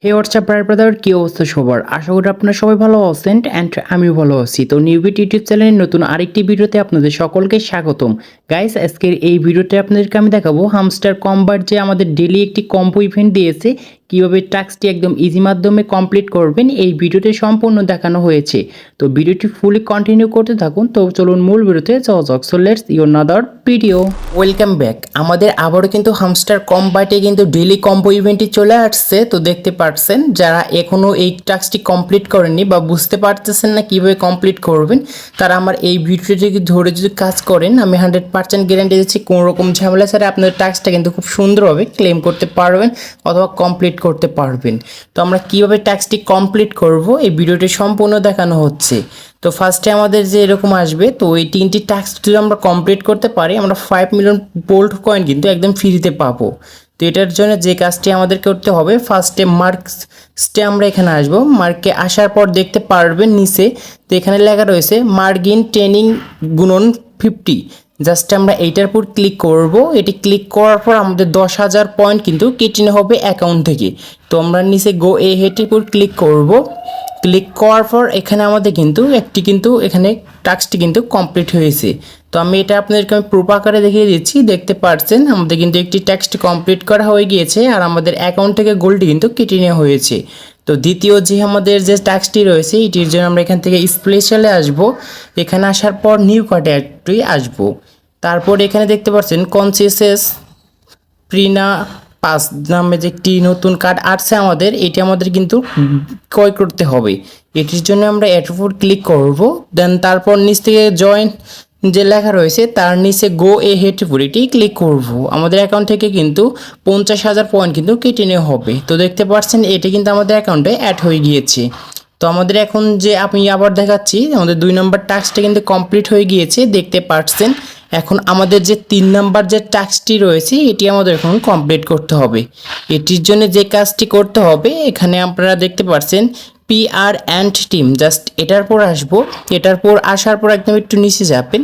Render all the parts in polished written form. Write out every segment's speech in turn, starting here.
হে WhatsApp brother, কি অবস্থা সবার? আশা করি আপনারা সবাই ভালো আছেন অ্যান্ড আমিও ভালো আছি। তো নিউবিট ইউটিউব চ্যানেলের নতুন আরেকটি ভিডিওতে আপনাদের সকলকে স্বাগতম। গাইস, আজকের এই ভিডিওতে আপনাদেরকে আমি দেখাবো হামস্টার কম্বার যে আমাদের ডেলি একটি কম্বো ইভেন্ট দিয়েছে, কীভাবে টাস্কটি একদম ইজি মাধ্যমে কমপ্লিট করবেন এই ভিডিওতে সম্পূর্ণ দেখানো হয়েছে। তো ভিডিওটি ফুলি কন্টিনিউ করতে থাকুন। তো চলুন মূল ভিডিওতে যাওয়া যাক। So let's another video. Welcome back. আমাদের আবারও কিন্তু হামস্টার কম্বাটে কিন্তু ডেলি কম্বো ইভেন্টটি চলে আসছে। তো দেখতে পাচ্ছেন, যারা এখনও এই টাস্কটি কমপ্লিট করেননি বা বুঝতে পারতেছেন না কীভাবে কমপ্লিট করবেন, তারা আমার এই ভিডিওটিকে ধরে যদি কাজ করেন, আমি 100% গ্যারান্টি দিচ্ছি কোনো রকম ঝামেলা ছাড়া আপনাদের টাস্কটা কিন্তু খুব সুন্দরভাবে ক্লেম করতে পারবেন অথবা কমপ্লিট করতে পারবেন। তো আমরা কীভাবে টাস্কটি কমপ্লিট করব এই ভিডিওটি সম্পূর্ণ দেখানো হচ্ছে। তো ফার্স্টে আমাদের যে এরকম আসবে, তো এই তিনটি টাস্ক যদি আমরা কমপ্লিট করতে পারি, আমরা 5 মিলিয়ন বোল্ট কয়েন কিন্তু একদম ফ্রিতে পাবো। তো এটার জন্য যে কাজটি আমাদের করতে হবে, ফার্স্টে মার্কসটে আমরা এখানে আসবো। মার্কে আসার পর দেখতে পারবেন নিচে, তো এখানে লেখা রয়েছে মার্গিন ট্রেনিং গুণন 50। জাস্ট আমরা এইটার উপর ক্লিক করব। এটি ক্লিক করার পর আমাদের 10,000 পয়েন্ট কিন্তু কেটে নেওয়া হবে অ্যাকাউন্ট থেকে। তো আমরা নিচে গো এ হেটের উপর ক্লিক করব। ক্লিক করার পর এখানে আমাদের কিন্তু এখানে টাস্কটি কিন্তু কমপ্লিট হয়েছে। তো আমি এটা আপনাদেরকে প্রুফ আকারে দেখিয়ে দিচ্ছি। দেখতে পাচ্ছেন আমাদের কিন্তু একটি টাস্ক কমপ্লিট করা হয়ে গিয়েছে আর আমাদের অ্যাকাউন্ট থেকে গোল্ডটি কিন্তু কেটে নেওয়া হয়েছে। তো দ্বিতীয় যে আমাদের যে টাস্কটি রয়েছে, এটির জন্য আমরা এখান থেকে স্পেশালে আসব। এখানে আসার পর নিউ কার্ডে আসবো। তারপর এখানে দেখতে পাচ্ছেন কনসিয়াস প্রিনা পাস নামে যে একটি নতুন কার্ড আসছে আমাদের, এটি আমাদের কিন্তু ক্রয় করতে হবে। এটির জন্য আমরা এর উপর ক্লিক করব। দেন তারপর নিচ থেকে জয়েন যে লেখা রয়েছে তার নিচে গো এ হেড উপর এটি ক্লিক করব। আমাদের অ্যাকাউন্ট থেকে কিন্তু 50,000 পয়েন্ট কিন্তু কেটে নেওয়া হবে। তো দেখতে পাচ্ছেন এটি কিন্তু আমাদের অ্যাকাউন্টে অ্যাড হয়ে গিয়েছে। তো আমাদের এখন যে আমি আবার দেখাচ্ছি, আমাদের 2 নম্বর টাস্কটা কিন্তু কমপ্লিট হয়ে গিয়েছে। দেখতে পাচ্ছেন এখন আমাদের যে 3 নাম্বার যে টাস্কটি রয়েছে, এটি আমাদের এখন কমপ্লিট করতে হবে। এটির জন্য যে কাজটি করতে হবে, এখানে আপনারা দেখতে পাচ্ছেন পিআর অ্যান্ড টিম, জাস্ট এটার পর আসবো। এটার পর আসার পর একদম একটু নিচে যাবেন।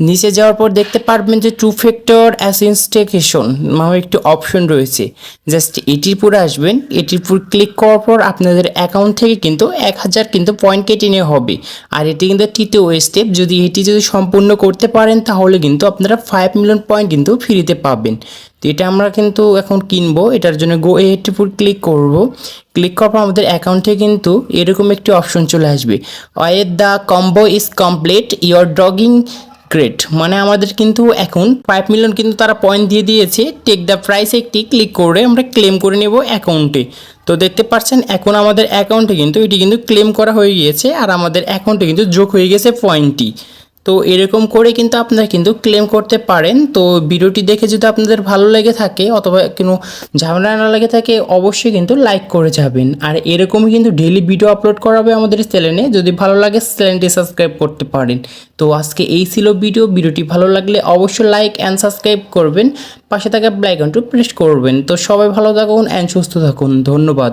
নিচে যাওয়ার পর দেখতে পারবেন যে 2 ফ্যাক্টর অ্যাথেন্টিকেশন নামে একটি অপশন রয়েছে। জাস্ট এটির পর আসবেন। এটির পর ক্লিক করার পর আপনাদের অ্যাকাউন্ট থেকে কিন্তু 1,000 কিন্তু পয়েন্ট কেটে নেওয়া হবে। আর এটি কিন্তু তৃতীয় স্টেপ। যদি এটি সম্পূর্ণ করতে পারেন, তাহলে কিন্তু আপনারা 5 মিলিয়ন পয়েন্ট কিন্তু ফ্রিতে পাবেন। তো এটা আমরা কিন্তু এখন কিনবো। এটার জন্য গো এর উপর ক্লিক করব। ক্লিক করার পর আমাদের অ্যাকাউন্টে কিন্তু এরকম একটি অপশন চলে আসবে, wait the combo is complete your dogging great. মানে আমাদের কিন্তু এখন 5 মিলিয়ন কিন্তু তারা পয়েন্ট দিয়ে দিয়েছে। টেক দ্য প্রাইস একটি ক্লিক করে আমরা ক্লেম করে নেব অ্যাকাউন্টে। তো দেখতে পাচ্ছেন এখন আমাদের অ্যাকাউন্টে কিন্তু এটি কিন্তু ক্লেম করা হয়ে গিয়েছে আর আমাদের অ্যাকাউন্টে কিন্তু যোগ হয়ে গেছে পয়েন্টটি। তো এরকম করে কিন্তু আপনারা কিন্তু ক্লেম করতে পারেন। তো ভিডিওটি দেখে যদি আপনাদের ভালো লেগে থাকে অথবা কোনো ঝামেলা না লেগে থাকে, অবশ্যই কিন্তু লাইক করে যাবেন। আর এরকমই কিন্তু ডেইলি ভিডিও আপলোড করা হবে আমাদের চ্যানেলে। যদি ভালো লাগে চ্যানেলটি সাবস্ক্রাইব করতে পারেন। তো আজকে এই ছিল ভিডিওটি ভালো লাগলে অবশ্যই লাইক অ্যান্ড সাবস্ক্রাইব করবেন। পাশে থাকা বেল আইকনটি প্রেস করবেন। তো সবাই ভালো থাকুন অ্যান্ড সুস্থ থাকুন। ধন্যবাদ।